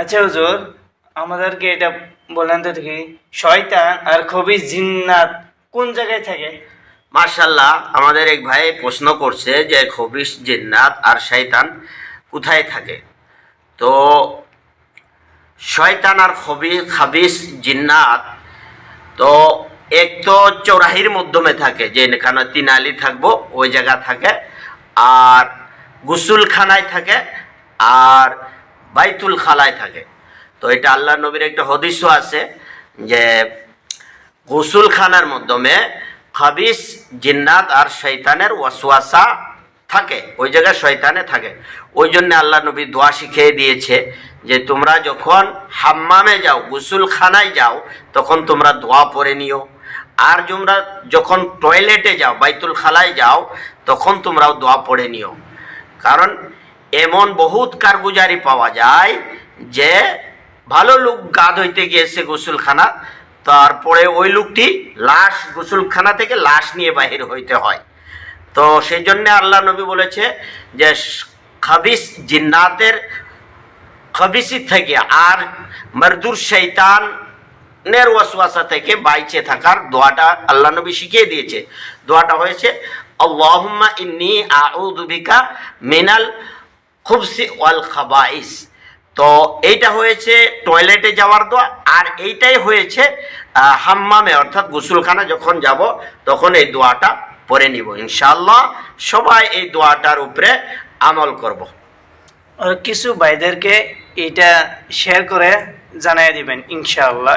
আচ্ছা হুজুর, আমাদেরকে এটা বলেন তো দেখি, শয়তান আর খবিস জিন্নাত কোন জায়গায় থাকে? মাশাল্লাহ, আমাদের এক ভাই প্রশ্ন করছে যে খবিশ জিন্নাত আর শয়তান কোথায় থাকে। তো শয়তান আর খাবিস জিন্নাত তো এক তো চৌরাহির মাধ্যমে থাকে, যেখানে তিনালি থাকবো ওই জায়গা থাকে, আর গুসুলখানায় থাকে, আর বাইতুল খালায় থাকে। তো এটা আল্লাহ নবীর একটা হদিসও আছে যে গোসলখানার মাধ্যমে খাবিস জিন্নাত আর শয়তানের ওয়াসওয়াসা থাকে, ওই জায়গায় শয়তানে থাকে। ওই জন্য আল্লাহ নবী দোয়া শিখিয়ে দিয়েছে যে তোমরা যখন হাম্মামে যাও, গোসলখানায় যাও, তখন তোমরা দোয়া পড়ে নিও। আর তোমরা যখন টয়লেটে যাও, বাইতুল খালায় যাও, তখন তোমরাও দোয়া পড়ে নিও। কারণ এমন বহুত কারগুজারি পাওয়া যায় যে ভালো লোক গা ধুইতে গিয়েছে গোসলখানা, তারপরে ওই লোকটি লাশ গোসলখানা থেকে লাশ নিয়ে বাহির হইতে হয়। তো সেই জন্য আল্লাহ নবী বলেছে যে খাবিস জিন্নাতের খাবিসি থেকে আর মরদুর শয়তানের ওয়াসওয়াসা থেকে বাইচে থাকার দোয়াটা আল্লাহ নবী শিখিয়ে দিয়েছে। দোয়াটা হয়েছে আল্লাহুম্মা ইন্নী আউযু বিকা মিনাল খুবসি ওয়াল খাবাইস। তো এইটা হয়েছে টয়লেটে যাওয়ার দোয়া, আর এইটাই হয়েছে হাম্মামে অর্থাৎ গোসলখানা যখন যাব তখন এই দোয়াটা পড়ে নিব। ইনশাআল্লাহ সবাই এই দোয়াটার উপরে আমল করব। আর কিছু ভাইদেরকে এটা শেয়ার করে জানিয়ে দিবেন ইনশাআল্লাহ।